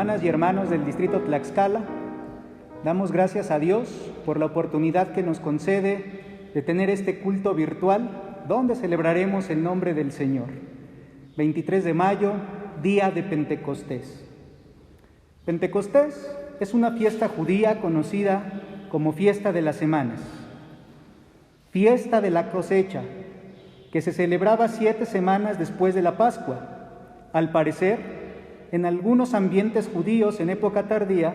Hermanas y hermanos del distrito Tlaxcala, damos gracias a Dios por la oportunidad que nos concede de tener este culto virtual donde celebraremos el nombre del Señor. 23 de mayo, día de Pentecostés. Pentecostés es una fiesta judía conocida como fiesta de las semanas, fiesta de la cosecha, que se celebraba 7 semanas después de la Pascua. Al parecer, en algunos ambientes judíos en época tardía,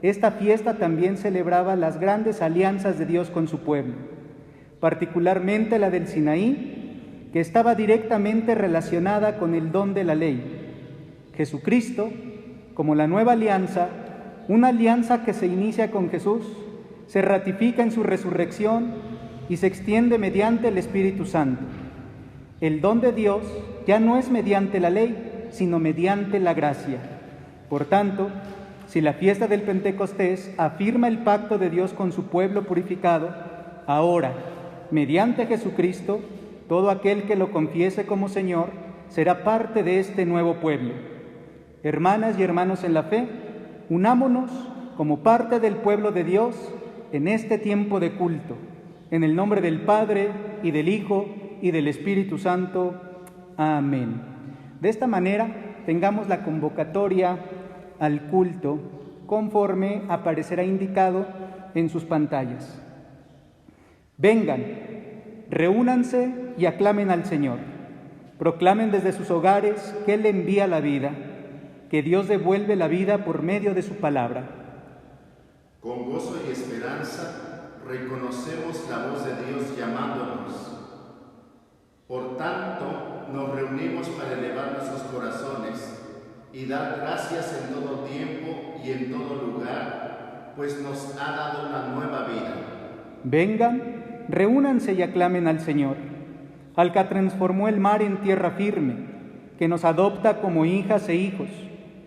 esta fiesta también celebraba las grandes alianzas de Dios con su pueblo, particularmente la del Sinaí, que estaba directamente relacionada con el don de la ley. Jesucristo, como la nueva alianza, una alianza que se inicia con Jesús, se ratifica en su resurrección y se extiende mediante el Espíritu Santo. El don de Dios ya no es mediante la ley, sino mediante la gracia. Por tanto, si la fiesta del Pentecostés afirma el pacto de Dios con su pueblo purificado, ahora, mediante Jesucristo, todo aquel que lo confiese como Señor será parte de este nuevo pueblo. Hermanas y hermanos en la fe, unámonos como parte del pueblo de Dios en este tiempo de culto, en el nombre del Padre, y del Hijo, y del Espíritu Santo. Amén. De esta manera, tengamos la convocatoria al culto conforme aparecerá indicado en sus pantallas. Vengan, reúnanse y aclamen al Señor. Proclamen desde sus hogares que Él envía la vida, que Dios devuelve la vida por medio de su palabra. Con gozo y esperanza reconocemos la voz de Dios llamándonos. Por tanto, nos reunimos para elevar nuestros corazones y dar gracias en todo tiempo y en todo lugar, pues nos ha dado una nueva vida. Vengan, reúnanse y aclamen al Señor, al que transformó el mar en tierra firme, que nos adopta como hijas e hijos.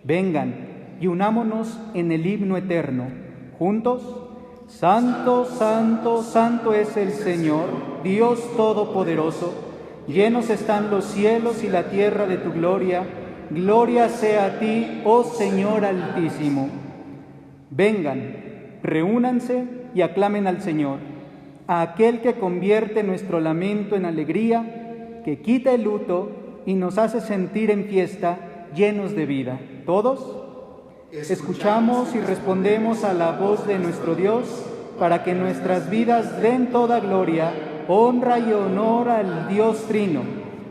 Vengan y unámonos en el himno eterno. Juntos, Santo, Santo, Santo es el Señor, Dios Todopoderoso. Llenos están los cielos y la tierra de tu gloria. Gloria sea a ti, oh Señor Altísimo. Vengan, reúnanse y aclamen al Señor, a aquel que convierte nuestro lamento en alegría, que quita el luto y nos hace sentir en fiesta, llenos de vida. ¿Todos? Escuchamos y respondemos a la voz de nuestro Dios, para que nuestras vidas den toda gloria, honra y honor al Dios Trino,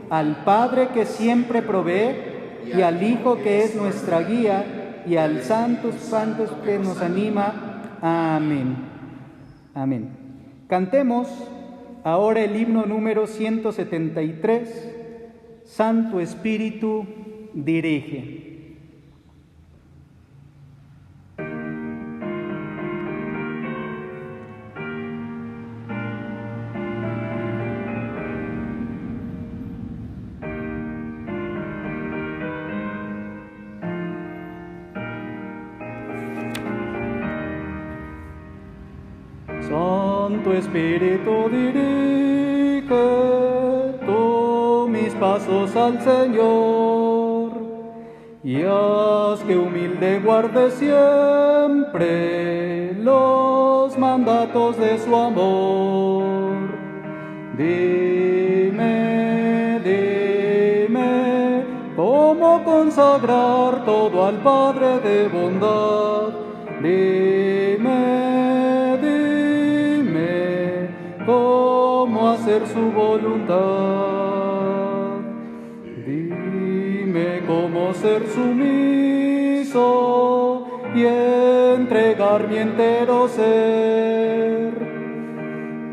al Padre que siempre provee, y al Hijo que es nuestra guía, y al Santo que nos anima. Amén. Amén. Cantemos ahora el himno número 173, Santo Espíritu dirige. Santo Espíritu dirige tú mis pasos al Señor, y haz que humilde guarde siempre los mandatos de su amor. Dime, dime, cómo consagrar todo al Padre de bondad. Dime, cómo hacer su voluntad. Dime cómo ser sumiso y entregar mi entero ser.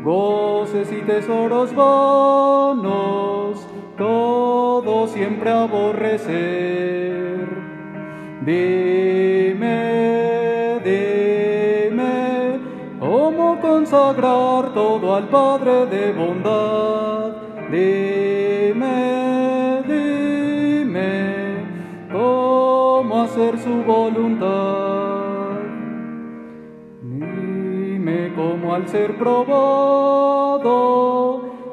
Goces y tesoros vanos, todo siempre aborrecer. Dime, dime, cómo consagrar todo al Padre de bondad. Dime, dime, cómo hacer su voluntad. Dime cómo al ser probado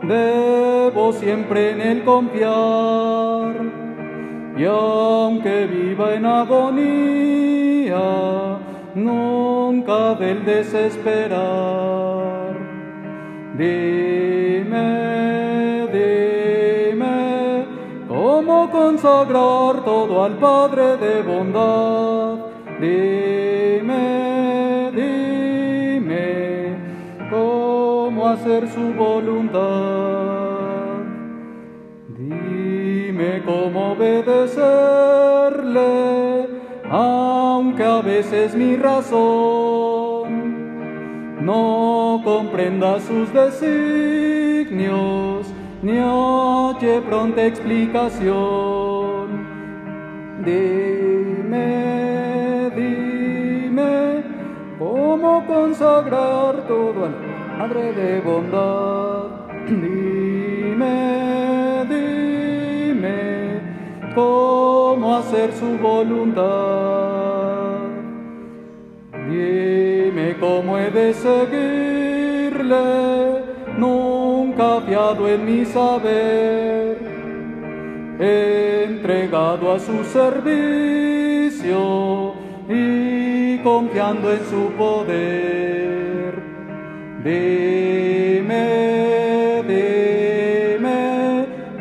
debo siempre en Él confiar. y aunque viva en agonía, nunca del desesperar. Dime, cómo consagrar todo al Padre de bondad. Dime, cómo hacer su voluntad. Dime cómo obedecerle, aunque a veces mi razón no comprenda sus designios, ni halle pronta explicación. Dime, cómo consagrar todo al Padre de bondad. Dime, cómo hacer su voluntad. Dime cómo he de seguirle, nunca fiado en mi saber, entregado a su servicio y confiando en su poder. Dime,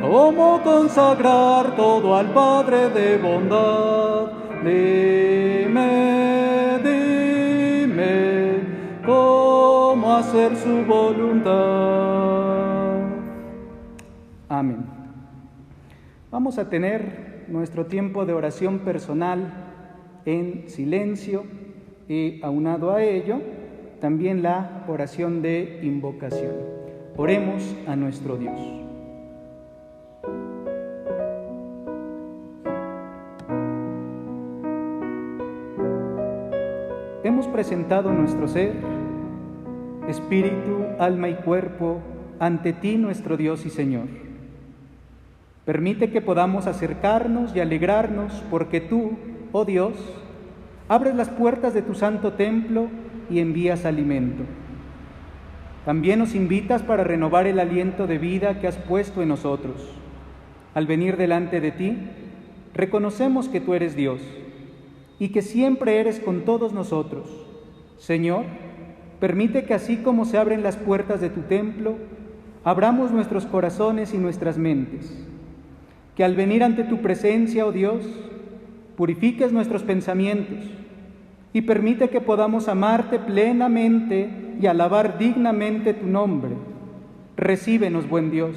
cómo consagrar todo al Padre de bondad. Dime, cómo hacer su voluntad. Amén. Vamos a tener nuestro tiempo de oración personal en silencio y aunado a ello, también la oración de invocación. Oremos a nuestro Dios. Hemos presentado nuestro ser, espíritu, alma y cuerpo ante ti, nuestro Dios y Señor. Permite que podamos acercarnos y alegrarnos porque tú, oh Dios, abres las puertas de tu santo templo y envías alimento. También nos invitas para renovar el aliento de vida que has puesto en nosotros. Al venir delante de ti, reconocemos que tú eres Dios y que siempre eres con todos nosotros. Señor, permite que así como se abren las puertas de tu templo, abramos nuestros corazones y nuestras mentes. Que al venir ante tu presencia, oh Dios, purifiques nuestros pensamientos y permite que podamos amarte plenamente y alabar dignamente tu nombre. Recíbenos, buen Dios,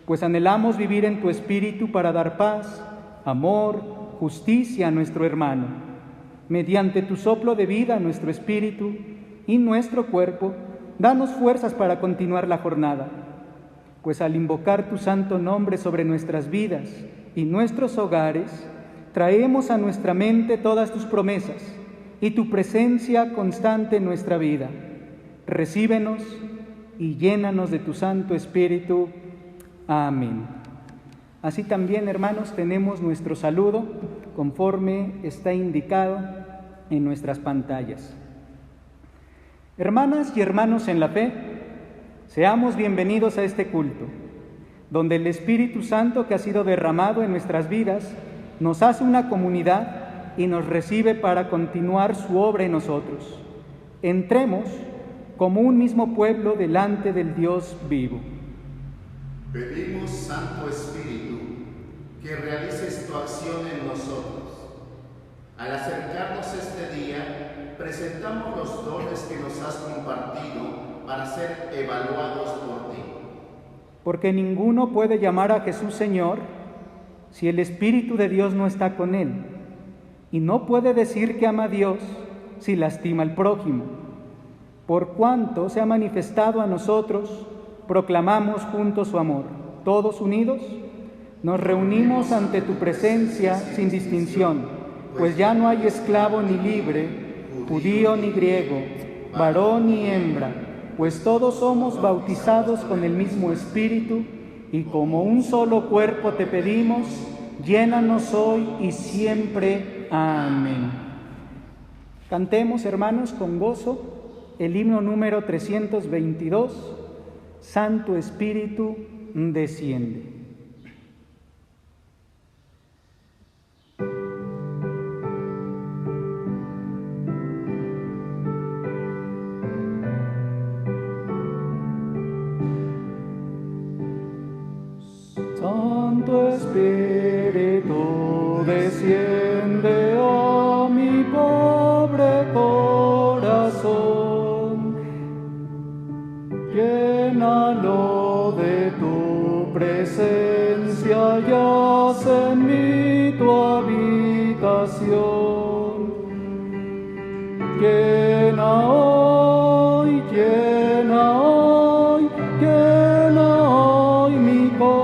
pues anhelamos vivir en tu espíritu para dar paz, amor, justicia a nuestro hermano. Mediante tu soplo de vida a nuestro espíritu y nuestro cuerpo, danos fuerzas para continuar la jornada, pues al invocar tu santo nombre sobre nuestras vidas y nuestros hogares, traemos a nuestra mente todas tus promesas y tu presencia constante en nuestra vida. Recíbenos y llénanos de tu Santo Espíritu. Amén. Así también, hermanos, tenemos nuestro saludo conforme está indicado en nuestras pantallas. Hermanas y hermanos en la fe, seamos bienvenidos a este culto, donde el Espíritu Santo que ha sido derramado en nuestras vidas nos hace una comunidad y nos recibe para continuar su obra en nosotros. Entremos como un mismo pueblo delante del Dios vivo. Pedimos, Santo Espíritu, que realices tu acción en nosotros. Al acercarnos este día, presentamos los dones que nos has compartido para ser evaluados por ti. Porque ninguno puede llamar a Jesús Señor si el Espíritu de Dios no está con él, y no puede decir que ama a Dios si lastima al prójimo. Por cuanto se ha manifestado a nosotros, proclamamos juntos su amor. Todos unidos, nos reunimos ante tu presencia sin distinción, pues ya no hay esclavo ni libre, judío ni griego, varón ni hembra, pues todos somos bautizados con el mismo Espíritu, y como un solo cuerpo te pedimos, llénanos hoy y siempre. Amén. Cantemos, hermanos, con gozo el himno número 322, Santo Espíritu, desciende. Santo Espíritu, desciende a mi pobre corazón. Llénalo de tu presencia y haz en mí tu habitación. Llena hoy, llena hoy, llena hoy mi corazón.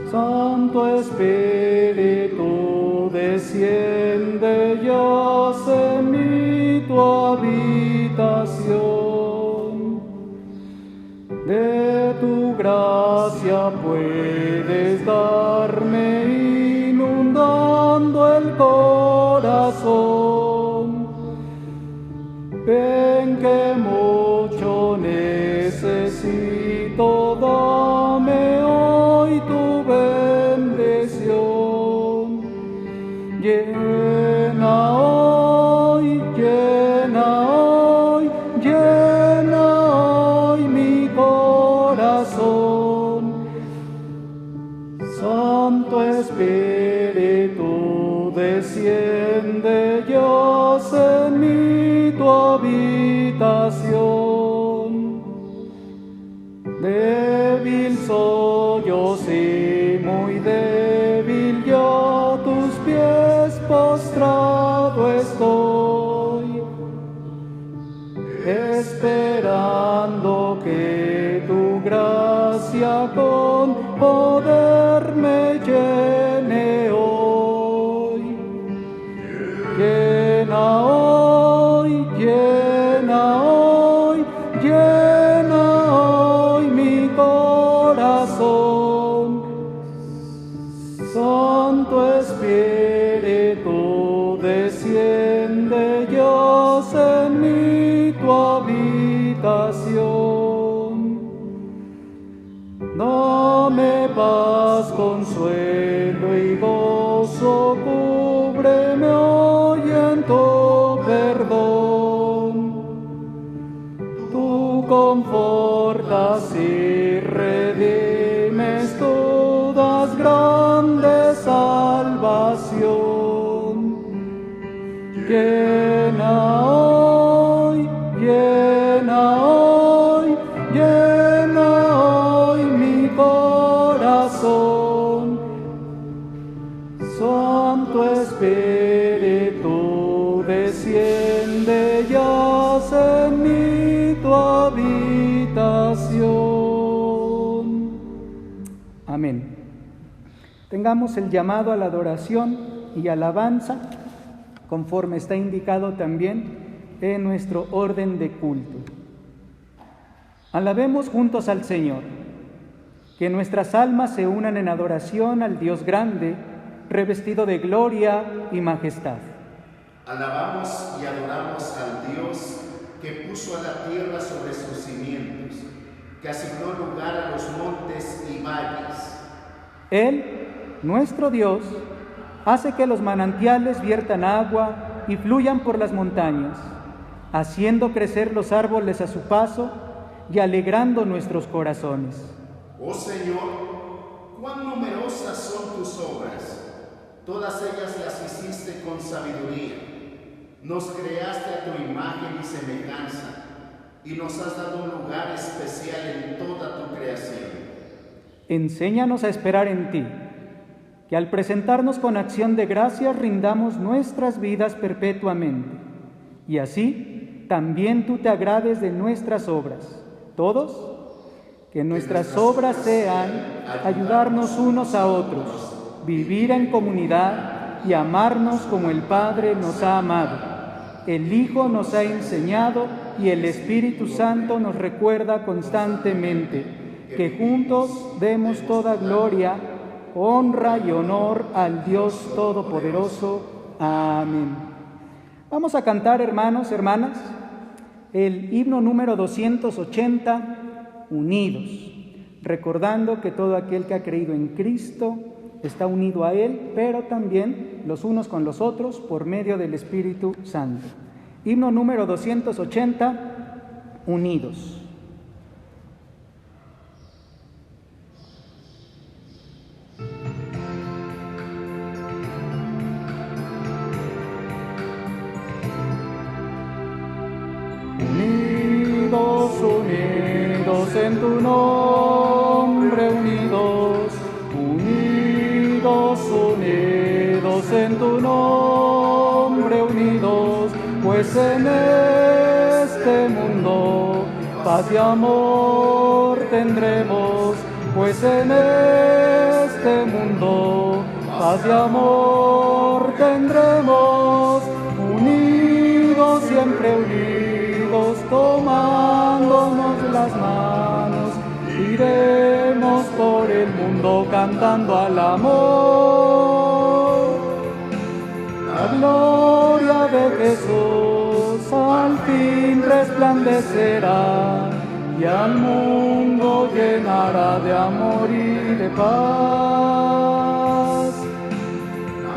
Santo Espíritu, desciende y haz en mí tu habitación. De tu gracia puedes darme inundando el corazón. Ven que mucho necesito, dame hoy tu bendición. Llena hoy, llena hoy, llena hoy mi corazón. Santo Espíritu, desciende y haz en mí tu habitación. Débil soy yo, sí, muy débil, yo a tus pies postrado estoy, esperando que tu gracia con poder me llene hoy. Llena hoy, llena hoy, llena hoy mi corazón. Santo Espíritu, desciende y haz en mí tu habitación. Dame paz, consuelo y gozo, cúbreme hoy en tu perdón. Tú confortas y redimes, tú das grande salvación. Llena hoy, llena hoy, llena hoy mi corazón. Santo Espíritu, desciende y haz en mí tu habitación. Amén. Tengamos el llamado a la adoración y alabanza, conforme está indicado también en nuestro orden de culto. Alabemos juntos al Señor, que nuestras almas se unan en adoración al Dios grande, revestido de gloria y majestad. Alabamos y adoramos al Dios que puso a la tierra sobre sus cimientos, que asignó lugar a los montes y valles. Él, nuestro Dios, hace que los manantiales viertan agua y fluyan por las montañas, haciendo crecer los árboles a su paso y alegrando nuestros corazones. Oh Señor, cuán numerosas son tus obras, todas ellas las hiciste con sabiduría. Nos creaste a tu imagen y semejanza, y nos has dado un lugar especial en toda tu creación. Enséñanos a esperar en ti, que al presentarnos con acción de gracias rindamos nuestras vidas perpetuamente, y así también tú te agrades de nuestras obras. Todos, que nuestras obras sean ayudarnos unos a otros, vivir en comunidad y amarnos como el Padre nos ha amado. El Hijo nos ha enseñado y el Espíritu Santo nos recuerda constantemente que juntos demos toda gloria, honra y honor al Dios Todopoderoso. Amén. Vamos a cantar, hermanos, hermanas, el himno número 280, Unidos, recordando que todo aquel que ha creído en Cristo está unido a Él, pero también los unos con los otros por medio del Espíritu Santo. Himno número 280, Unidos. en tu nombre, unidos, unidos, unidos en tu nombre, unidos, pues en este mundo paz y amor tendremos, pues en este mundo paz y amor tendremos, unidos, siempre unidos, tomándonos las manos, iremos por el mundo cantando al amor. La gloria de Jesús al fin resplandecerá y al mundo llenará de amor y de paz.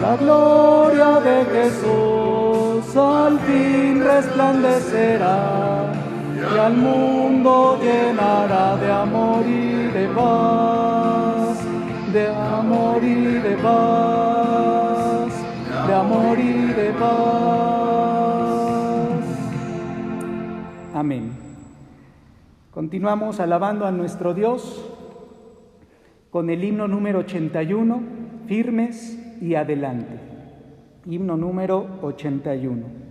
La gloria de Jesús al fin resplandecerá y al mundo llenará de amor y de paz, de amor y de paz, de amor y de paz. Amén. Continuamos alabando a nuestro Dios con el himno número 81, firmes y adelante. Himno número 81.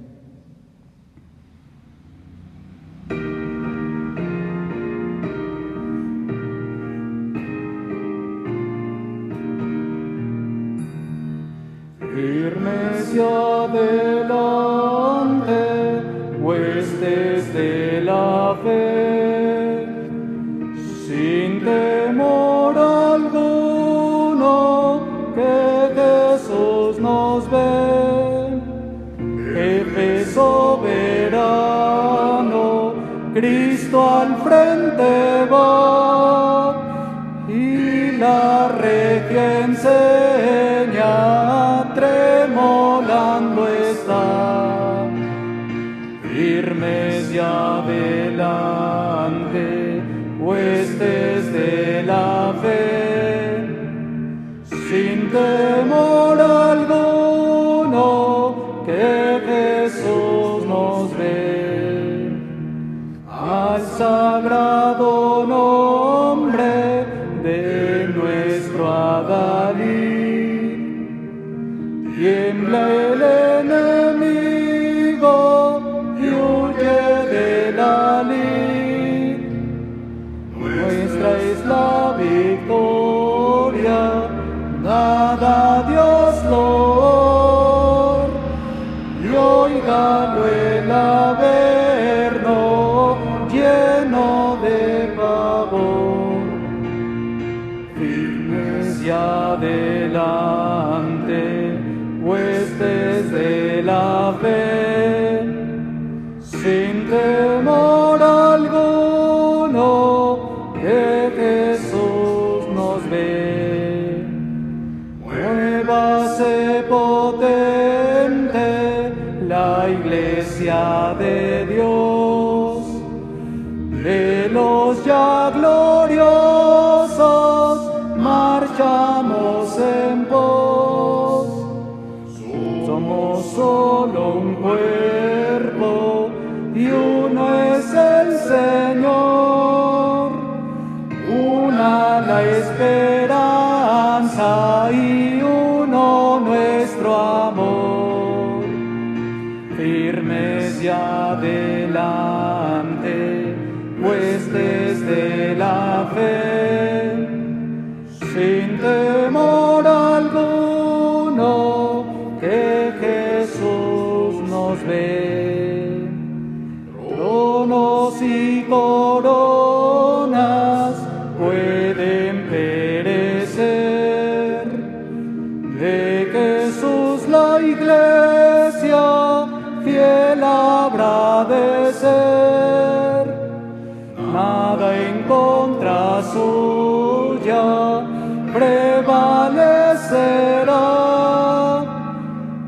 Firmes y adelante, huestes de la fe, sin temor alguno, que Jesús nos ve. Jefe soberano, Cristo al frente va, y la regia enseña, tremolando está. Firmes y adelante, huestes de la fe, sin temor alguno, que Jesús nos ve. Al sagrado nombre de nuestro Adalid, tiembla el enemigo y huye de la lid. Nuestra es la victoria, dada a Dios Lord, y óigalo el averno lleno de pavor. Firmes y adelante, huestes de la fe, sin temor alguno, que Jesús nos ve. Muévase potente la iglesia de Dios, de los ya gloriosos marchamos en pos. Somos solo un cuerpo y uno es el Señor, una la esperanza y uno nuestro amor. Firmes y adelante, huestes de la fe, sin temor alguno, que Jesús nos ve. Tronos y coronas pueden perecer, de Jesús la iglesia fiel habrá de ser. Nada en contra suya prevalecerá,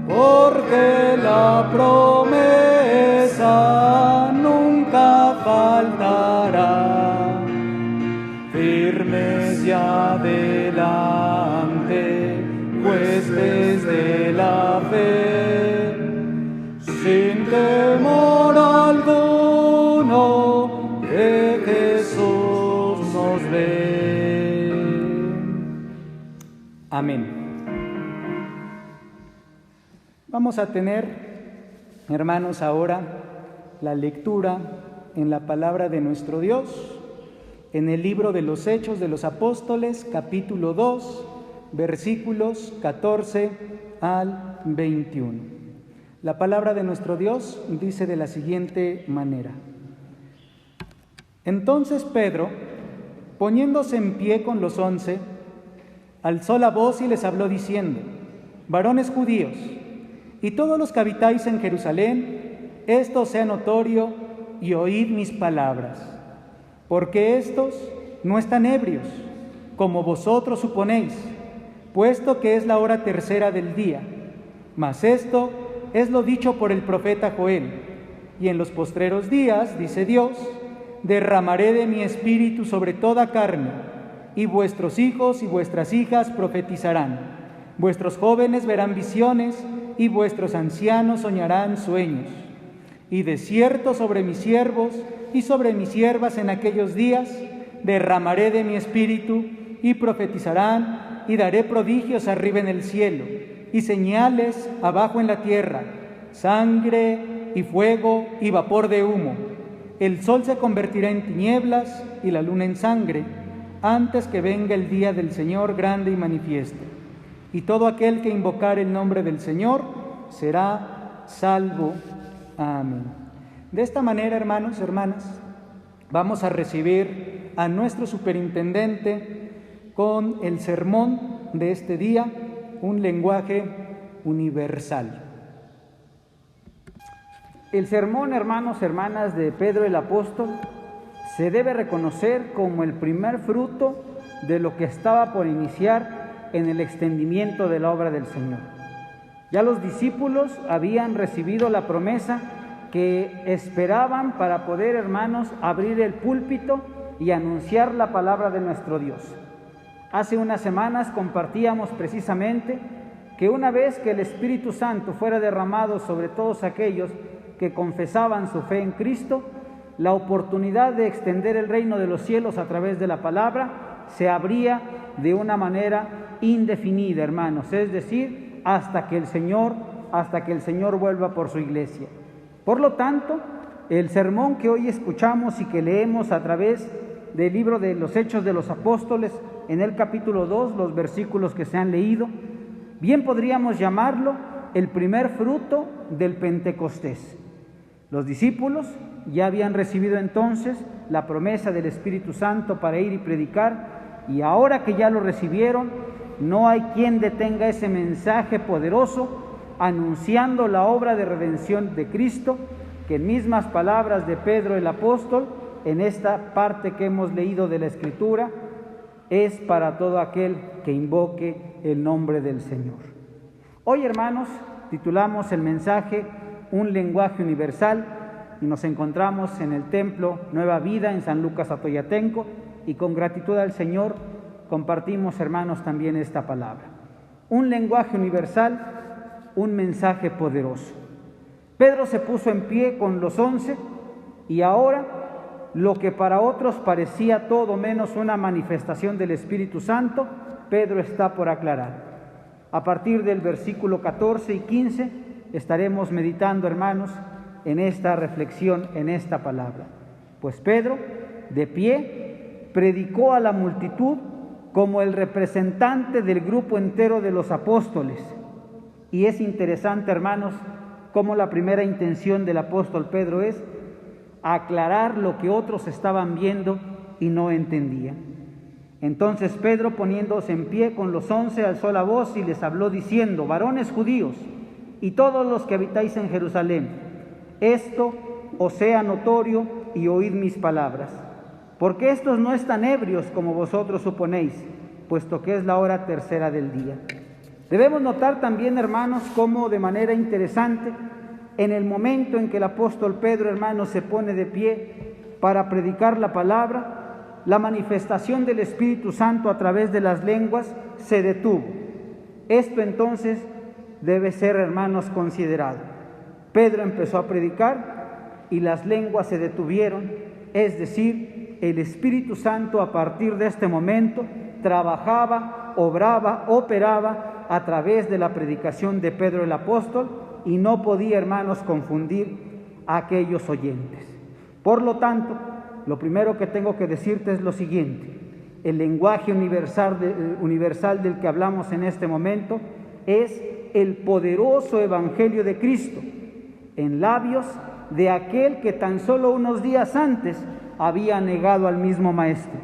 porque la promesa nunca faltará. Firmes y adelante, huestes de la fe, sin temor alguno, Amén. Vamos a tener, hermanos, ahora la lectura en la palabra de nuestro Dios, en el libro de los Hechos de los Apóstoles, capítulo 2, versículos 14 al 21. La palabra de nuestro Dios dice de la siguiente manera: Entonces Pedro, poniéndose en pie con los 11, alzó la voz y les habló diciendo: Varones judíos, y todos los que habitáis en Jerusalén, esto sea notorio y oíd mis palabras, porque estos no están ebrios, como vosotros suponéis, puesto que es la hora tercera del día. Mas esto es lo dicho por el profeta Joel: y en los postreros días, dice Dios, derramaré de mi espíritu sobre toda carne, y vuestros hijos y vuestras hijas profetizarán, vuestros jóvenes verán visiones, y vuestros ancianos soñarán sueños. Y de cierto sobre mis siervos y sobre mis siervas en aquellos días derramaré de mi espíritu, y profetizarán, y daré prodigios arriba en el cielo, y señales abajo en la tierra, sangre y fuego y vapor de humo. El sol se convertirá en tinieblas y la luna en sangre, antes que venga el día del Señor grande y manifiesto. Y todo aquel que invocar el nombre del Señor será salvo. Amén. De esta manera, hermanos, hermanas, vamos a recibir a nuestro superintendente con el sermón de este día, un lenguaje universal. El sermón, hermanos, hermanas, de Pedro el apóstol se debe reconocer como el primer fruto de lo que estaba por iniciar en el extendimiento de la obra del Señor. Ya los discípulos habían recibido la promesa que esperaban para poder, hermanos, abrir el púlpito y anunciar la palabra de nuestro Dios. Hace unas semanas compartíamos precisamente que una vez que el Espíritu Santo fuera derramado sobre todos aquellos que confesaban su fe en Cristo, la oportunidad de extender el reino de los cielos a través de la palabra se abría de una manera indefinida, hermanos, es decir, hasta que el Señor vuelva por su iglesia. Por lo tanto, el sermón que hoy escuchamos y que leemos a través del libro de los Hechos de los Apóstoles, en el capítulo 2, los versículos que se han leído, bien podríamos llamarlo el primer fruto del Pentecostés. Los discípulos ya habían recibido entonces la promesa del Espíritu Santo para ir y predicar, y ahora que ya lo recibieron, no hay quien detenga ese mensaje poderoso anunciando la obra de redención de Cristo, que en mismas palabras de Pedro el apóstol, en esta parte que hemos leído de la Escritura, es para todo aquel que invoque el nombre del Señor. Hoy, hermanos, titulamos el mensaje Un lenguaje universal, y nos encontramos en el Templo Nueva Vida en San Lucas Atoyatenco, y con gratitud al Señor compartimos, hermanos, también esta palabra. Un lenguaje universal, un mensaje poderoso. Pedro se puso en pie con los 11 y ahora lo que para otros parecía todo menos una manifestación del Espíritu Santo, Pedro está por aclarar. A partir del versículo 14 y 15 estaremos meditando, hermanos, en esta reflexión, en esta palabra. Pues Pedro, de pie, predicó a la multitud como el representante del grupo entero de los apóstoles. Y es interesante, hermanos, cómo la primera intención del apóstol Pedro es aclarar lo que otros estaban viendo y no entendían. Entonces Pedro, poniéndose en pie con los 11, alzó la voz y les habló diciendo: Varones judíos, y todos los que habitáis en Jerusalén, esto os sea notorio y oíd mis palabras, porque estos no están ebrios como vosotros suponéis, puesto que es la hora tercera del día. Debemos notar también, hermanos, cómo de manera interesante, en el momento en que el apóstol Pedro, hermanos, se pone de pie para predicar la palabra, la manifestación del Espíritu Santo a través de las lenguas se detuvo. Esto entonces debe ser, hermanos, considerado. Pedro empezó a predicar y las lenguas se detuvieron, es decir, el Espíritu Santo a partir de este momento trabajaba operaba a través de la predicación de Pedro el apóstol y no podía, hermanos, confundir a aquellos oyentes. Por lo tanto, lo primero que tengo que decirte es lo siguiente: el lenguaje universal del que hablamos en este momento es el poderoso Evangelio de Cristo, en labios de aquel que tan solo unos días antes había negado al mismo Maestro,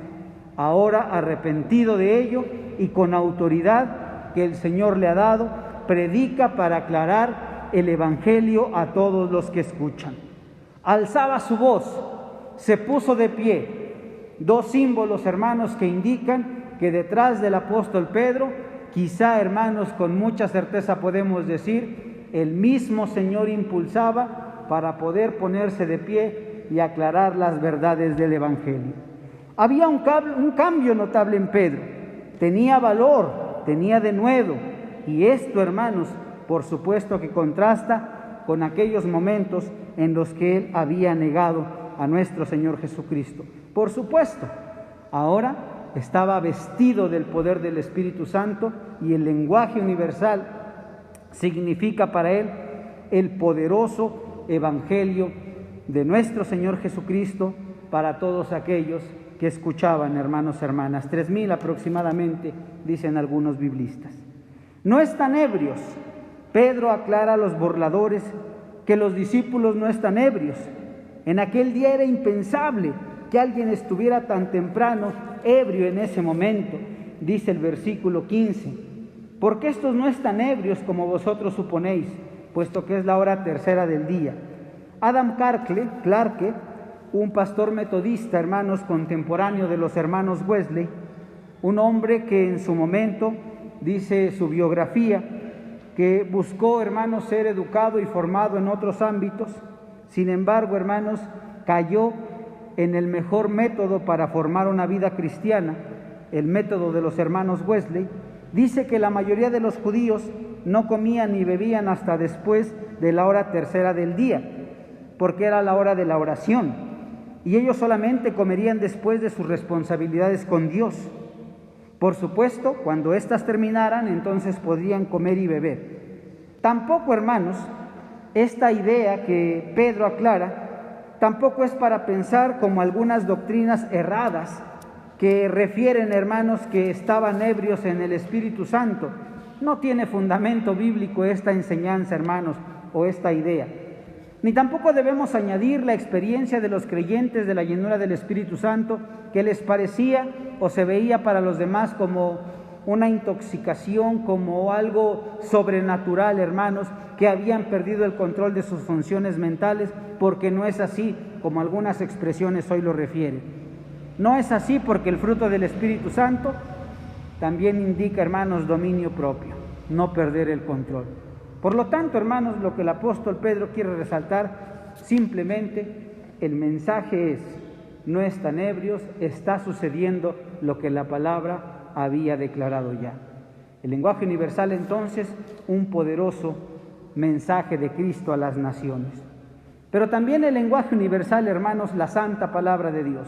ahora arrepentido de ello y con autoridad que el Señor le ha dado, predica para aclarar el Evangelio a todos los que escuchan. Alzaba su voz, se puso de pie. Dos símbolos, hermanos, que indican que detrás del apóstol Pedro, quizá, hermanos, con mucha certeza podemos decir, el mismo Señor impulsaba para poder ponerse de pie y aclarar las verdades del Evangelio. Había un cambio notable en Pedro. Tenía valor, tenía denuedo, y esto, hermanos, por supuesto que contrasta con aquellos momentos en los que él había negado a nuestro Señor Jesucristo. Por supuesto, ahora estaba vestido del poder del Espíritu Santo y el lenguaje universal significa para él el poderoso Evangelio de nuestro Señor Jesucristo para todos aquellos que escuchaban, hermanos y hermanas. 3,000 aproximadamente, dicen algunos biblistas. No están ebrios. Pedro aclara a los burladores que los discípulos no están ebrios. En aquel día era impensable que alguien estuviera tan temprano ebrio en ese momento, dice el versículo 15. Porque estos no están ebrios como vosotros suponéis, puesto que es la hora tercera del día. Adam Clarke, un pastor metodista, hermanos, contemporáneo de los hermanos Wesley, un hombre que en su momento, dice su biografía, que buscó, hermanos, ser educado y formado en otros ámbitos. Sin embargo, hermanos, cayó en el mejor método para formar una vida cristiana, el método de los hermanos Wesley. Dice que la mayoría de los judíos no comían ni bebían hasta después de la hora tercera del día, porque era la hora de la oración, y ellos solamente comerían después de sus responsabilidades con Dios. Por supuesto, cuando éstas terminaran, entonces podrían comer y beber. Tampoco, hermanos, esta idea que Pedro aclara, tampoco es para pensar como algunas doctrinas erradas que refieren, hermanos, que estaban ebrios en el Espíritu Santo. No tiene fundamento bíblico esta enseñanza, hermanos, o esta idea. Ni tampoco debemos añadir la experiencia de los creyentes de la llenura del Espíritu Santo, que les parecía o se veía para los demás como una intoxicación, como algo sobrenatural, hermanos, que habían perdido el control de sus funciones mentales, porque no es así, como algunas expresiones hoy lo refieren. No es así, porque el fruto del Espíritu Santo también indica, hermanos, dominio propio, no perder el control. Por lo tanto, hermanos, lo que el apóstol Pedro quiere resaltar, simplemente el mensaje es: no están ebrios, está sucediendo lo que la palabra había declarado ya. El lenguaje universal, entonces, un poderoso mensaje de Cristo a las naciones. Pero también el lenguaje universal, hermanos, la santa palabra de Dios.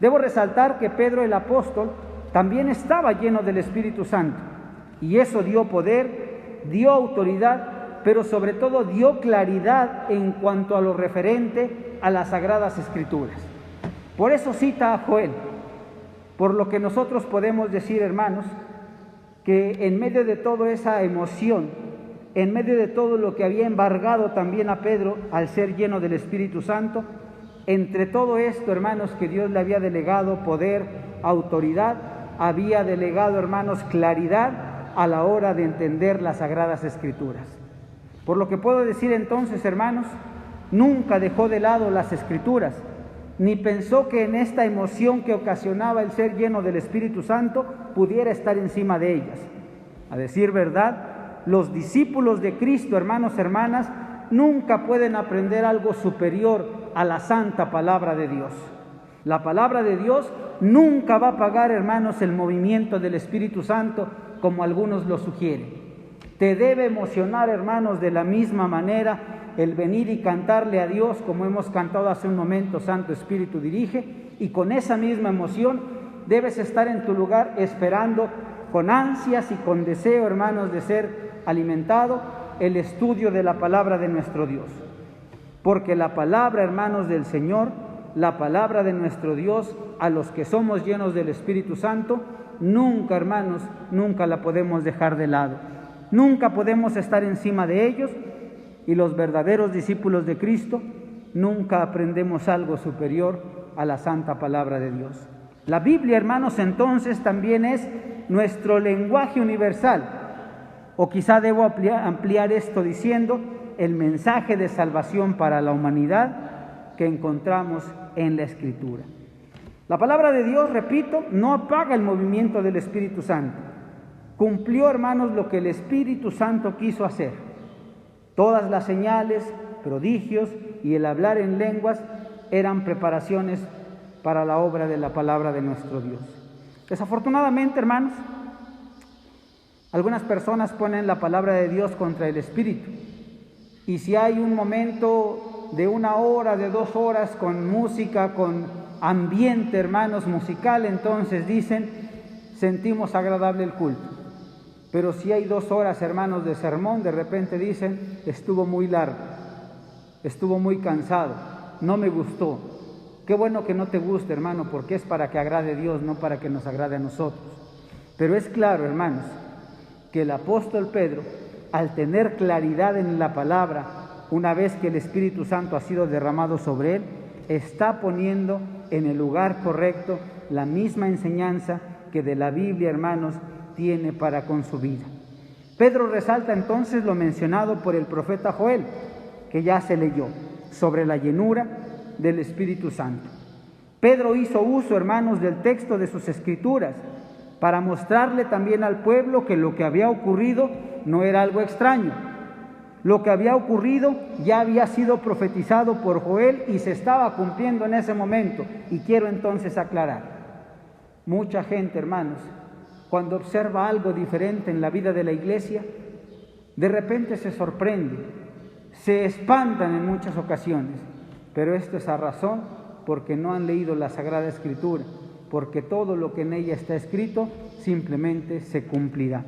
Debo resaltar que Pedro el apóstol también estaba lleno del Espíritu Santo, y eso dio poder, dio autoridad, pero sobre todo dio claridad en cuanto a lo referente a las Sagradas Escrituras. Por eso cita a Joel, por lo que nosotros podemos decir, hermanos, que en medio de toda esa emoción, en medio de todo lo que había embargado también a Pedro al ser lleno del Espíritu Santo, entre todo esto, hermanos, que Dios le había delegado poder, autoridad, había delegado, hermanos, claridad a la hora de entender las Sagradas Escrituras. Por lo que puedo decir entonces, hermanos, nunca dejó de lado las Escrituras, ni pensó que en esta emoción que ocasionaba el ser lleno del Espíritu Santo pudiera estar encima de ellas. A decir verdad, los discípulos de Cristo, hermanos, hermanas, nunca pueden aprender algo superior a la santa palabra de Dios. La palabra de Dios nunca va a apagar, hermanos, el movimiento del Espíritu Santo, como algunos lo sugieren. Te debe emocionar, hermanos, de la misma manera el venir y cantarle a Dios, como hemos cantado hace un momento, Santo Espíritu dirige, y con esa misma emoción debes estar en tu lugar esperando con ansias y con deseo, hermanos, de ser alimentado el estudio de la palabra de nuestro Dios. Porque la palabra, hermanos, del Señor, la palabra de nuestro Dios, a los que somos llenos del Espíritu Santo, nunca, hermanos, nunca la podemos dejar de lado. Nunca podemos estar encima de ellos, y los verdaderos discípulos de Cristo nunca aprendemos algo superior a la santa palabra de Dios. La Biblia, hermanos, entonces también es nuestro lenguaje universal, o quizá debo ampliar esto diciendo el mensaje de salvación para la humanidad que encontramos en la Escritura. La palabra de Dios, repito, no apaga el movimiento del Espíritu Santo. Cumplió, hermanos, lo que el Espíritu Santo quiso hacer. Todas las señales, prodigios y el hablar en lenguas eran preparaciones para la obra de la palabra de nuestro Dios. Desafortunadamente, hermanos, algunas personas ponen la palabra de Dios contra el Espíritu. Y si hay un momento de 1 hora, de 2 horas con música, con ambiente, hermanos, musical, entonces dicen, sentimos agradable el culto. Pero si hay 2 horas, hermanos, de sermón, de repente dicen, estuvo muy largo, estuvo muy cansado, no me gustó. Qué bueno que no te guste, hermano, porque es para que agrade a Dios, no para que nos agrade a nosotros. Pero es claro, hermanos, que el apóstol Pedro, al tener claridad en la palabra, una vez que el Espíritu Santo ha sido derramado sobre él, está poniendo en el lugar correcto la misma enseñanza que de la Biblia, hermanos, tiene para con su vida. Pedro resalta entonces lo mencionado por el profeta Joel, que ya se leyó, sobre la llenura del Espíritu Santo. Pedro hizo uso, hermanos, del texto de sus Escrituras para mostrarle también al pueblo que lo que había ocurrido no era algo extraño. Lo que había ocurrido ya había sido profetizado por Joel y se estaba cumpliendo en ese momento. Y quiero entonces aclarar, mucha gente, hermanos, cuando observa algo diferente en la vida de la iglesia, de repente se sorprende, se espantan en muchas ocasiones, pero esto es a razón porque no han leído la Sagrada Escritura, porque todo lo que en ella está escrito simplemente se cumplirá.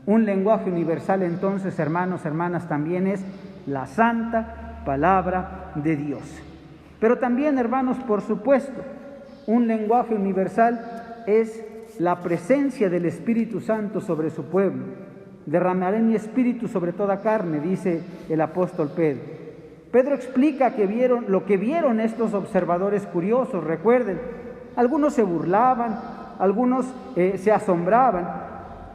Un lenguaje universal entonces, hermanos, hermanas, también es la santa palabra de Dios. Pero también, hermanos, por supuesto, un lenguaje universal es la presencia del Espíritu Santo sobre su pueblo. Derramaré mi espíritu sobre toda carne, dice el apóstol Pedro. Pedro explica lo que vieron estos observadores curiosos. Recuerden, algunos se burlaban, algunos se asombraban,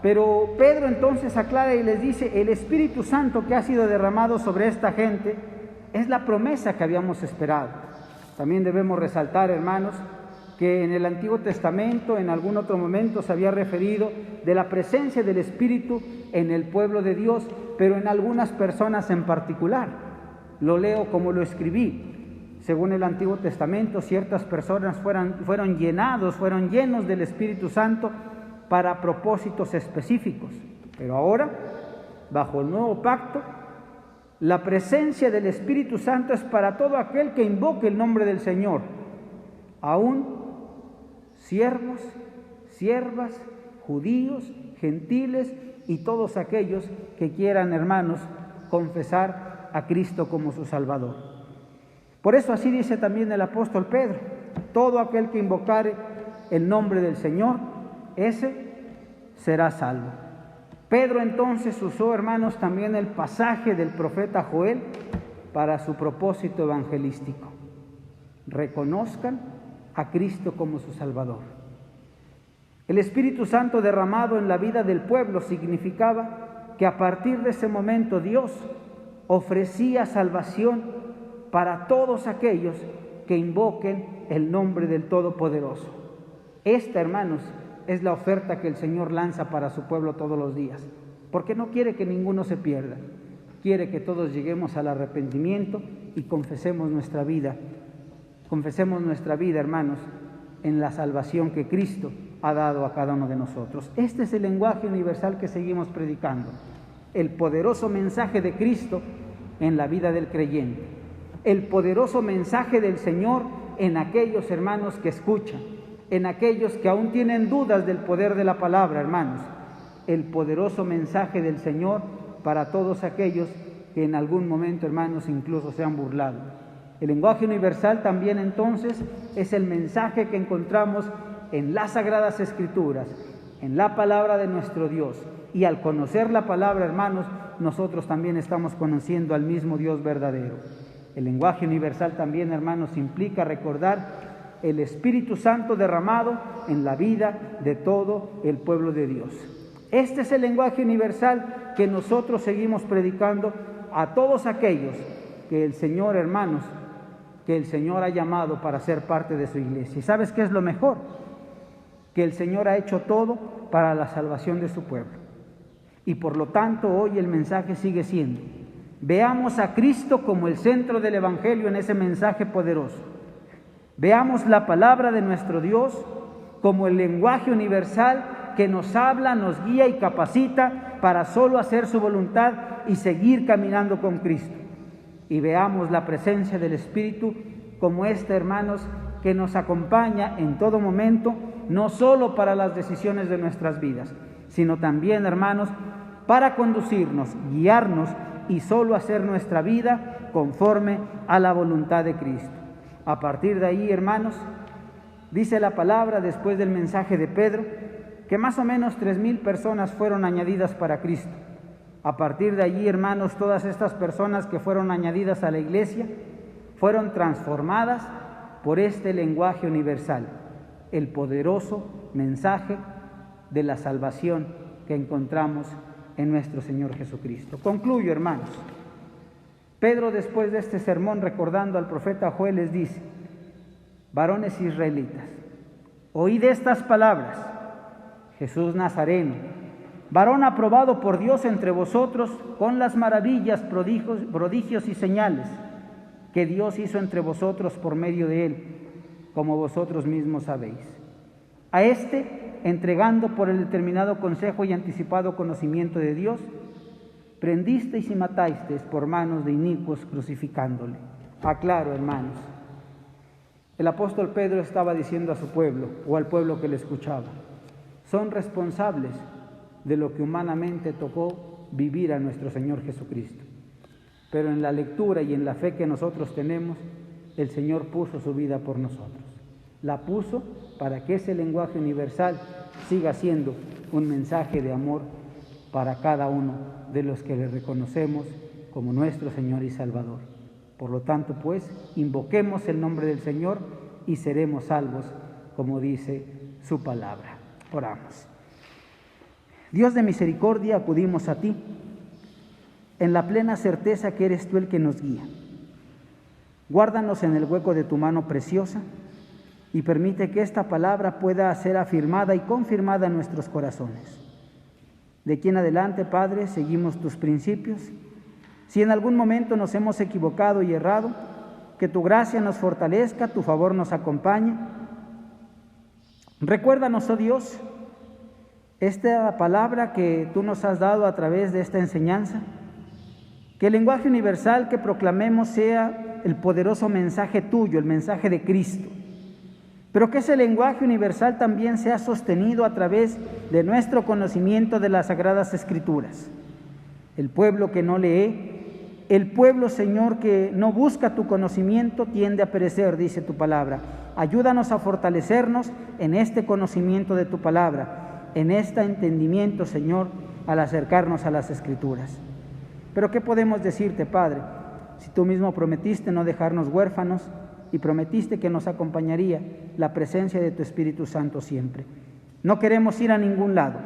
pero Pedro entonces aclara y les dice, el Espíritu Santo que ha sido derramado sobre esta gente es la promesa que habíamos esperado. También debemos resaltar, hermanos, que en el Antiguo Testamento, en algún otro momento se había referido de la presencia del Espíritu en el pueblo de Dios, pero en algunas personas en particular. Lo leo como lo escribí. Según el Antiguo Testamento, ciertas personas fueron llenos del Espíritu Santo para propósitos específicos. Pero ahora, bajo el nuevo pacto, la presencia del Espíritu Santo es para todo aquel que invoque el nombre del Señor, aún siervos, siervas, judíos, gentiles y todos aquellos que quieran, hermanos, confesar a Cristo como su Salvador. Por eso así dice también el apóstol Pedro, todo aquel que invocare el nombre del Señor, ese será salvo. Pedro entonces usó, hermanos, también el pasaje del profeta Joel para su propósito evangelístico. Reconozcan a Cristo como su Salvador. El Espíritu Santo derramado en la vida del pueblo significaba que a partir de ese momento Dios ofrecía salvación para todos aquellos que invoquen el nombre del Todopoderoso. Esta, hermanos, es la oferta que el Señor lanza para su pueblo todos los días, porque no quiere que ninguno se pierda, quiere que todos lleguemos al arrepentimiento y confesemos nuestra vida, hermanos, en la salvación que Cristo ha dado a cada uno de nosotros. Este es el lenguaje universal que seguimos predicando, el poderoso mensaje de Cristo en la vida del creyente, el poderoso mensaje del Señor en aquellos hermanos que escuchan, en aquellos que aún tienen dudas del poder de la palabra, hermanos. el poderoso mensaje del Señor para todos aquellos que en algún momento, hermanos, incluso se han burlado. El lenguaje universal también entonces es el mensaje que encontramos en las Sagradas Escrituras, en la palabra de nuestro Dios. Y al conocer la palabra, hermanos, nosotros también estamos conociendo al mismo Dios verdadero. El lenguaje universal también, hermanos, implica recordar el Espíritu Santo derramado en la vida de todo el pueblo de Dios. Este es el lenguaje universal que nosotros seguimos predicando a todos aquellos que el Señor, hermanos, que el Señor ha llamado para ser parte de su iglesia. ¿Y sabes qué es lo mejor? Que el Señor ha hecho todo para la salvación de su pueblo. Y por lo tanto hoy el mensaje sigue siendo: veamos a Cristo como el centro del Evangelio en ese mensaje poderoso. Veamos la palabra de nuestro Dios como el lenguaje universal que nos habla, nos guía y capacita para solo hacer su voluntad y seguir caminando con Cristo. Y veamos la presencia del Espíritu como hermanos, que nos acompaña en todo momento, no solo para las decisiones de nuestras vidas, sino también, hermanos, para conducirnos, guiarnos y solo hacer nuestra vida conforme a la voluntad de Cristo. A partir de ahí, hermanos, dice la palabra después del mensaje de Pedro, que más o menos 3,000 personas fueron añadidas para Cristo. A partir de allí, hermanos, todas estas personas que fueron añadidas a la iglesia fueron transformadas por este lenguaje universal, el poderoso mensaje de la salvación que encontramos en nuestro Señor Jesucristo. Concluyo, hermanos. Pedro, después de este sermón, recordando al profeta Joel, les dice: varones israelitas, oíd estas palabras. Jesús Nazareno, varón aprobado por Dios entre vosotros, con las maravillas, prodigios y señales que Dios hizo entre vosotros por medio de él, como vosotros mismos sabéis. A entregando por el determinado consejo y anticipado conocimiento de Dios, prendisteis y matasteis por manos de inicuos, crucificándole. Aclaro, hermanos, el apóstol Pedro estaba diciendo a su pueblo, o al pueblo que le escuchaba: son responsables de lo que humanamente tocó vivir a nuestro Señor Jesucristo. Pero en la lectura y en la fe que nosotros tenemos, el Señor puso su vida por nosotros. La puso para que ese lenguaje universal siga siendo un mensaje de amor para cada uno de los que le reconocemos como nuestro Señor y Salvador. Por lo tanto, pues, invoquemos el nombre del Señor y seremos salvos, como dice su palabra. Oramos. Dios de misericordia, acudimos a ti en la plena certeza que eres tú el que nos guía. Guárdanos en el hueco de tu mano preciosa y permite que esta palabra pueda ser afirmada y confirmada en nuestros corazones. De aquí en adelante, Padre, seguimos tus principios. Si en algún momento nos hemos equivocado y errado, que tu gracia nos fortalezca, tu favor nos acompañe. Recuérdanos, oh Dios, esta palabra que tú nos has dado a través de esta enseñanza, que el lenguaje universal que proclamemos sea el poderoso mensaje tuyo, el mensaje de Cristo, pero que ese lenguaje universal también sea sostenido a través de nuestro conocimiento de las Sagradas Escrituras. El pueblo que no lee, el pueblo, Señor, que no busca tu conocimiento, tiende a perecer, dice tu palabra. Ayúdanos a fortalecernos en este conocimiento de tu palabra, en este entendimiento, Señor, al acercarnos a las Escrituras. Pero ¿qué podemos decirte, Padre? Si tú mismo prometiste no dejarnos huérfanos y prometiste que nos acompañaría la presencia de tu Espíritu Santo siempre. No queremos ir a ningún lado,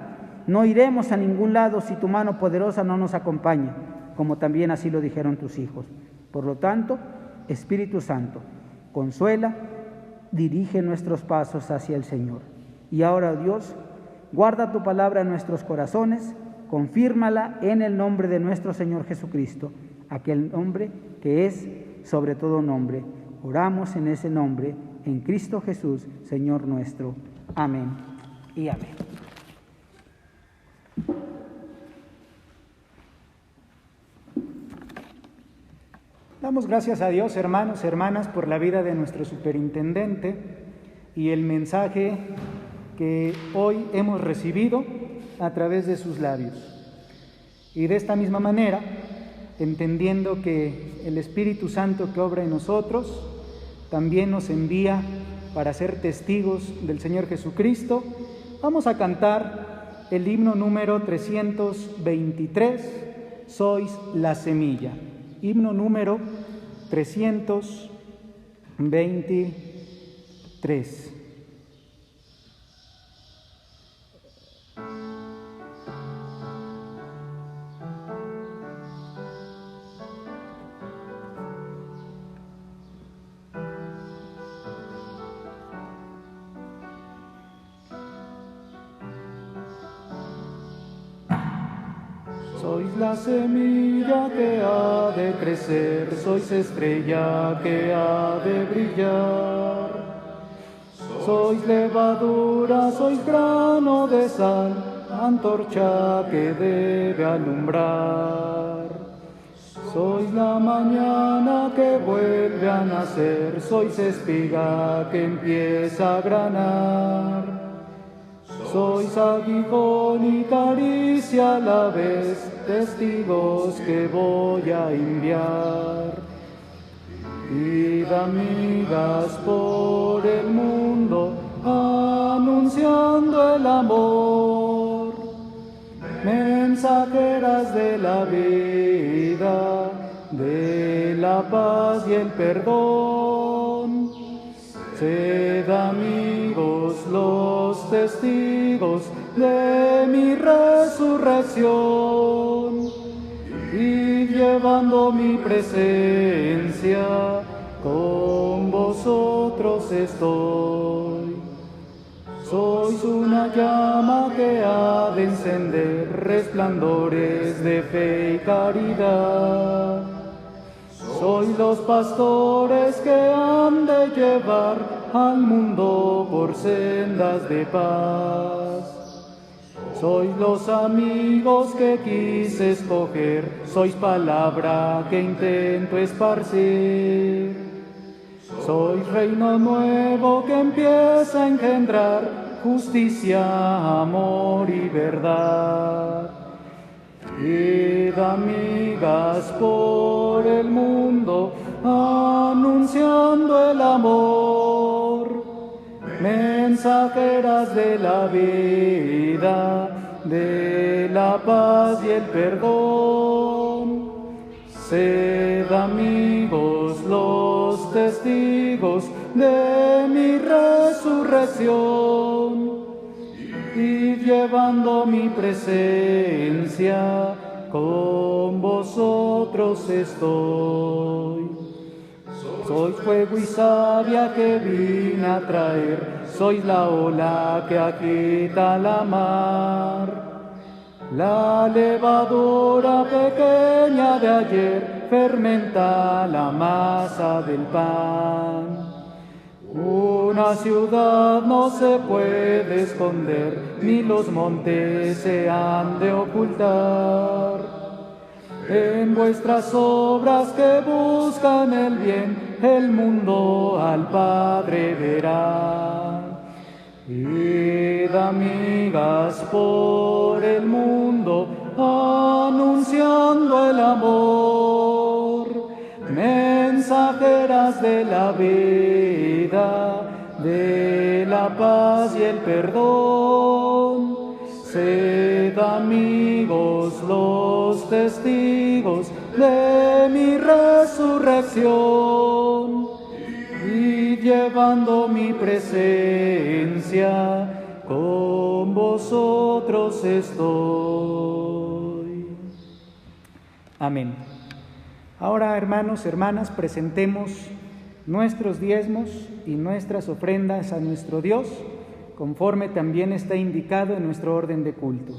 no iremos a ningún lado si tu mano poderosa no nos acompaña, como también así lo dijeron tus hijos. Por lo tanto, Espíritu Santo, consuela, dirige nuestros pasos hacia el Señor. Y ahora, Dios, guarda tu palabra en nuestros corazones, confírmala en el nombre de nuestro Señor Jesucristo, aquel nombre que es sobre todo nombre. Oramos en ese nombre, en Cristo Jesús, Señor nuestro. Amén y amén. Damos gracias a Dios, hermanos, hermanas, por la vida de nuestro superintendente y el mensaje que hoy hemos recibido a través de sus labios. Y de esta misma manera, entendiendo que el Espíritu Santo que obra en nosotros también nos envía para ser testigos del Señor Jesucristo, vamos a cantar el himno número 323, Sois la semilla. Himno número 323. Sois la semilla que ha de crecer, sois estrella que ha de brillar. Sois levadura, sois grano de sal, antorcha que debe alumbrar. Sois la mañana que vuelve a nacer, sois espiga que empieza a granar. Sois aguijón y caricia a la vez, testigos que voy a enviar. Id amigas por el mundo, anunciando el amor. Mensajeras de la vida, de la paz y el perdón. Sed amigos los testigos de mi resurrección, y llevando mi presencia, con vosotros estoy. Sois una llama que ha de encender resplandores de fe y caridad. Sois los pastores que han de llevar al mundo por sendas de paz. Sois los amigos que quise escoger, sois palabra que intento esparcir. Sois reino nuevo que empieza a engendrar justicia, amor y verdad. Id amigas por el mundo, anunciando el amor. Mensajeras de la vida, de la paz y el perdón. Sed amigos los testigos de mi resurrección, y llevando mi presencia, con vosotros estoy. Sois fuego y savia que vine a traer, sois la ola que agita la mar. La levadura pequeña de ayer fermenta la masa del pan. Una ciudad no se puede esconder, ni los montes se han de ocultar. En vuestras obras que buscan el bien, el mundo al Padre verá. Id amigas por el mundo, anunciando el amor. Mensajeras de la vida, de la paz y el perdón. Sed amigos los testigos de mi resurrección, y llevando mi presencia, con vosotros estoy. Amén. Ahora, hermanos, hermanas, presentemos nuestros diezmos y nuestras ofrendas a nuestro Dios, conforme también está indicado en nuestro orden de culto.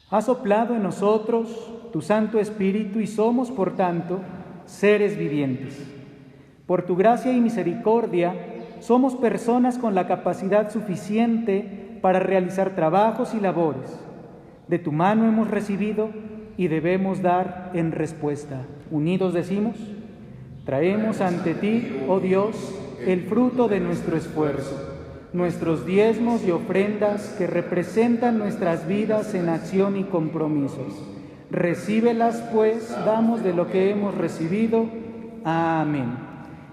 Has soplado en nosotros tu Santo Espíritu y somos, por tanto, seres vivientes. Por tu gracia y misericordia, somos personas con la capacidad suficiente para realizar trabajos y labores. De tu mano hemos recibido y debemos dar en respuesta. Unidos decimos: traemos ante ti, oh Dios, el fruto de nuestro esfuerzo, nuestros diezmos y ofrendas que representan nuestras vidas en acción y compromisos. Recíbelas, pues, damos de lo que hemos recibido. Amén.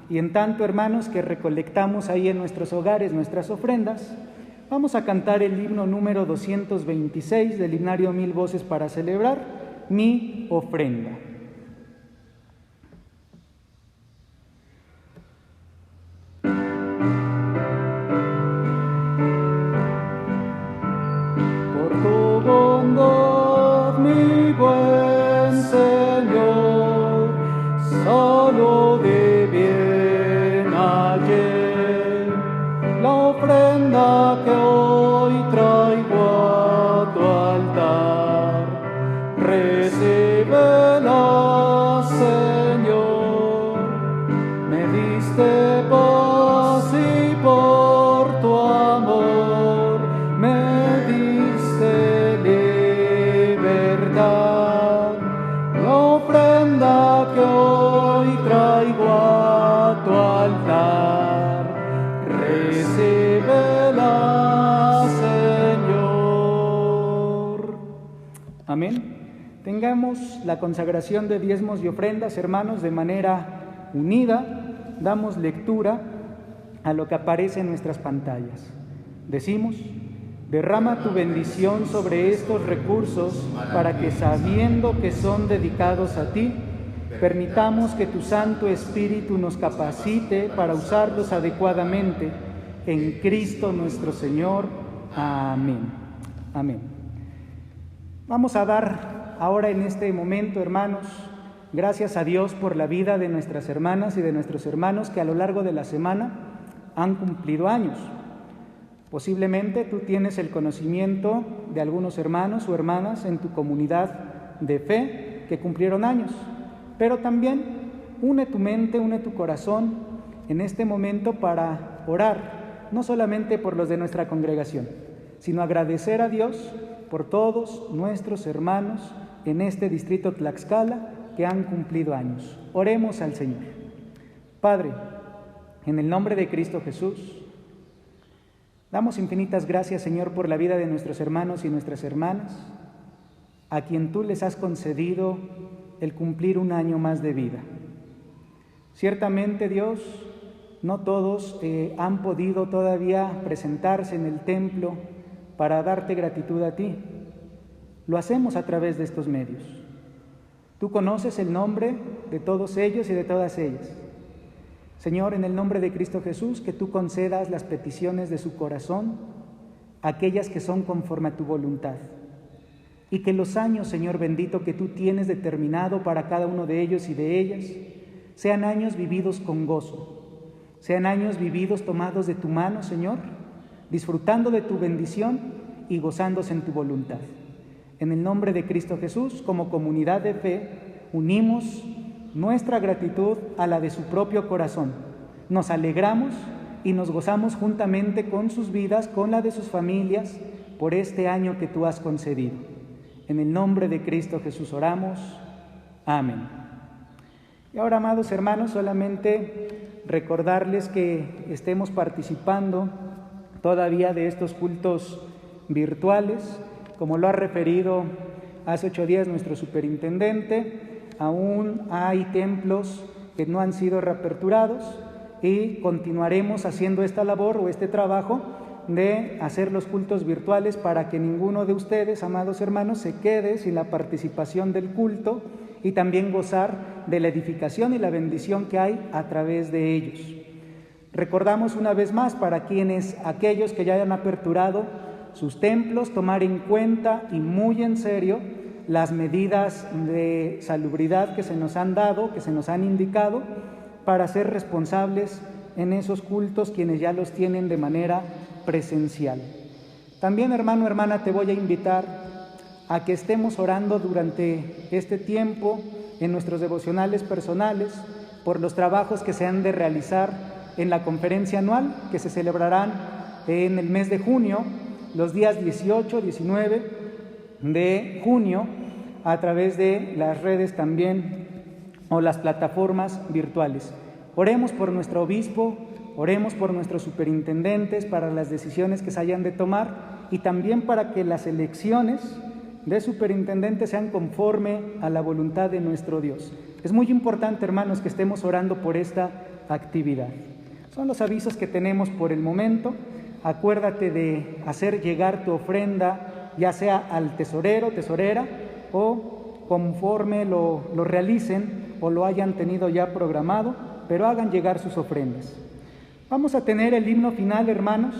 Y en tanto, hermanos, que recolectamos ahí en nuestros hogares nuestras ofrendas, vamos a cantar el himno número 226 del himnario 1000 voces para celebrar mi ofrenda. Por tu bondad, mi buen Señor, solo de bien hallé la ofrenda que hoy traigo a tu altar. Recíbela, Señor, me diste paz y por tu amor me diste libertad. La ofrenda que hoy traigo a tu altar, recíbela, Señor. Amén. Tengamos la consagración de diezmos y ofrendas, hermanos, de manera unida. Damos lectura a lo que aparece en nuestras pantallas. Decimos: derrama tu bendición sobre estos recursos para que, sabiendo que son dedicados a ti, permitamos que tu Santo Espíritu nos capacite para usarlos adecuadamente. En Cristo nuestro Señor. Amén. Amén. Vamos a dar ahora en este momento, hermanos, gracias a Dios por la vida de nuestras hermanas y de nuestros hermanos que a lo largo de la semana han cumplido años. Posiblemente tú tienes el conocimiento de algunos hermanos o hermanas en tu comunidad de fe que cumplieron años, pero también une tu mente, une tu corazón en este momento para orar, no solamente por los de nuestra congregación, sino agradecer a Dios por todos nuestros hermanos en este distrito Tlaxcala que han cumplido años. Oremos al Señor. Padre, en el nombre de Cristo Jesús, damos infinitas gracias, Señor, por la vida de nuestros hermanos y nuestras hermanas, a quien tú les has concedido el cumplir un año más de vida. Ciertamente, Dios, no todos han podido todavía presentarse en el templo para darte gratitud a ti. Lo hacemos a través de estos medios. Tú conoces el nombre de todos ellos y de todas ellas. Señor, en el nombre de Cristo Jesús, que tú concedas las peticiones de su corazón, aquellas que son conforme a tu voluntad. Y que los años, Señor bendito, que tú tienes determinado para cada uno de ellos y de ellas, sean años vividos con gozo, sean años vividos tomados de tu mano, Señor, disfrutando de tu bendición y gozándose en tu voluntad. En el nombre de Cristo Jesús, como comunidad de fe, unimos nuestra gratitud a la de su propio corazón. Nos alegramos y nos gozamos juntamente con sus vidas, con la de sus familias, por este año que tú has concedido. En el nombre de Cristo Jesús oramos. Amén. Y ahora, amados hermanos, solamente recordarles que estemos participando todavía de estos cultos virtuales. Como lo ha referido hace 8 días nuestro superintendente, aún hay templos que no han sido reaperturados y continuaremos haciendo esta labor o este trabajo de hacer los cultos virtuales para que ninguno de ustedes, amados hermanos, se quede sin la participación del culto y también gozar de la edificación y la bendición que hay a través de ellos. Recordamos una vez más para aquellos que ya hayan aperturado sus templos, tomar en cuenta y muy en serio las medidas de salubridad que se nos han dado, que se nos han indicado, para ser responsables en esos cultos quienes ya los tienen de manera presencial. También, hermano, hermana, te voy a invitar a que estemos orando durante este tiempo en nuestros devocionales personales por los trabajos que se han de realizar en la conferencia anual que se celebrarán en el mes de junio, los días 18, 19 de junio, a través de las redes también o las plataformas virtuales. Oremos por nuestro obispo, Oremos por nuestros superintendentes, para las decisiones que se hayan de tomar y también para que las elecciones de superintendentes sean conforme a la voluntad de nuestro Dios. Es muy importante, hermanos, que estemos orando por esta actividad. Son los avisos que tenemos por el momento. Acuérdate de hacer llegar tu ofrenda, ya sea al tesorero, tesorera, o conforme lo realicen o lo hayan tenido ya programado, pero hagan llegar sus ofrendas. Vamos a tener el himno final, hermanos,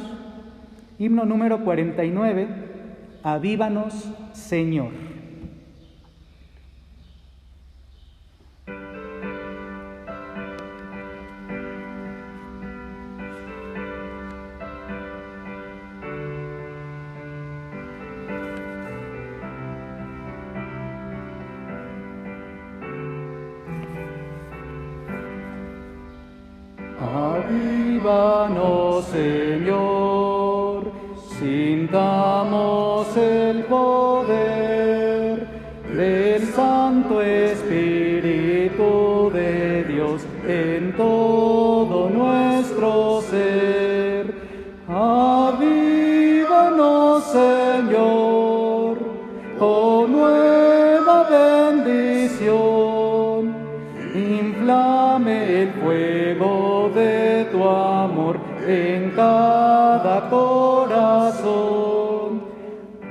himno número 49, Avívanos, Señor. Avívanos, Señor, sintamos el poder del Santo Espíritu de Dios en todo nuestro ser. Avívanos, Señor, con nueva bendición, inflame el fuego de tu amor en cada corazón.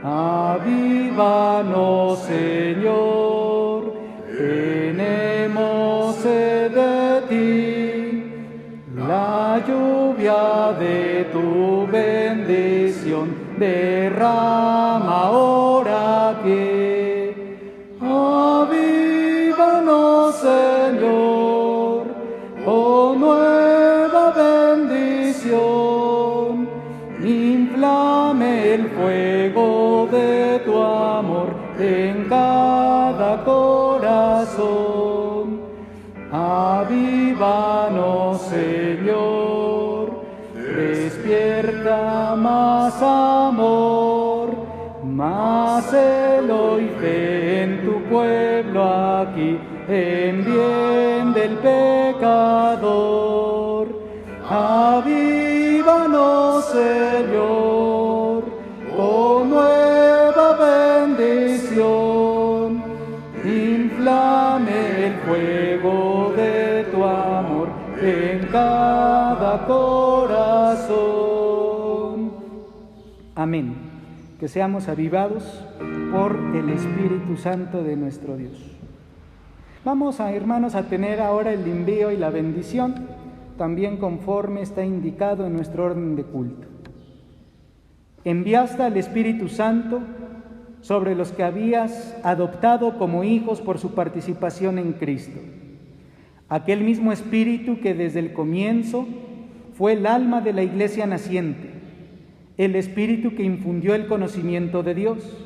Avívanos, Señor, tenemos sed de ti, la lluvia de tu bendición derrama ahora aquí. Avívanos, Señor, con nueva bendición, inflame el fuego de tu amor en cada corazón. Avívanos, Señor, despierta más amor, más celo y fe en tu pueblo aquí, en bien del pecador. Avívanos, Señor, con nueva bendición, inflame el fuego de tu amor en cada corazón. Amén. Que seamos avivados por el Espíritu Santo de nuestro Dios. Vamos, hermanos, a tener ahora el envío y la bendición, también conforme está indicado en nuestro orden de culto. Enviaste al Espíritu Santo sobre los que habías adoptado como hijos por su participación en Cristo. Aquel mismo Espíritu que desde el comienzo fue el alma de la Iglesia naciente, el Espíritu que infundió el conocimiento de Dios,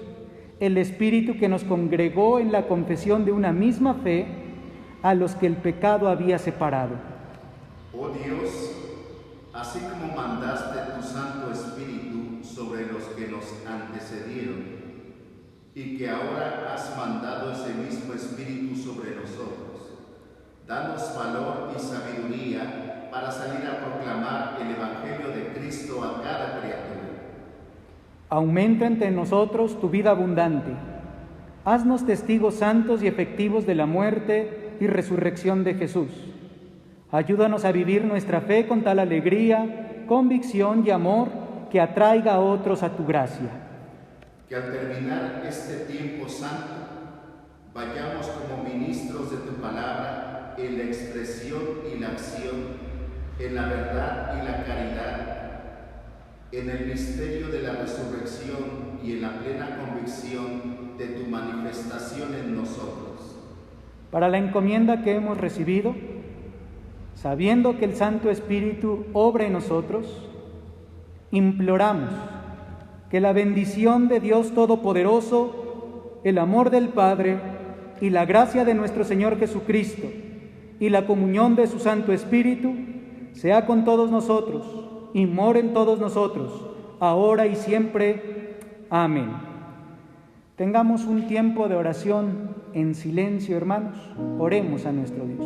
el Espíritu que nos congregó en la confesión de una misma fe a los que el pecado había separado. Oh Dios, así como mandaste tu Santo Espíritu sobre los que nos antecedieron, y que ahora has mandado ese mismo Espíritu sobre nosotros, danos valor y sabiduría para salir a proclamar el Evangelio de Cristo a cada criatura. Aumenta entre nosotros tu vida abundante. Haznos testigos santos y efectivos de la muerte y resurrección de Jesús. Ayúdanos a vivir nuestra fe con tal alegría, convicción y amor que atraiga a otros a tu gracia. Que al terminar este tiempo santo, vayamos como ministros de tu palabra en la expresión y la acción, en la verdad y la caridad, en el misterio de la resurrección y en la plena convicción de tu manifestación en nosotros. Para la encomienda que hemos recibido, sabiendo que el Santo Espíritu obra en nosotros, imploramos que la bendición de Dios Todopoderoso, el amor del Padre y la gracia de nuestro Señor Jesucristo y la comunión de su Santo Espíritu sea con todos nosotros y more en todos nosotros, ahora y siempre. Amén. Tengamos un tiempo de oración en silencio, hermanos. Oremos a nuestro Dios.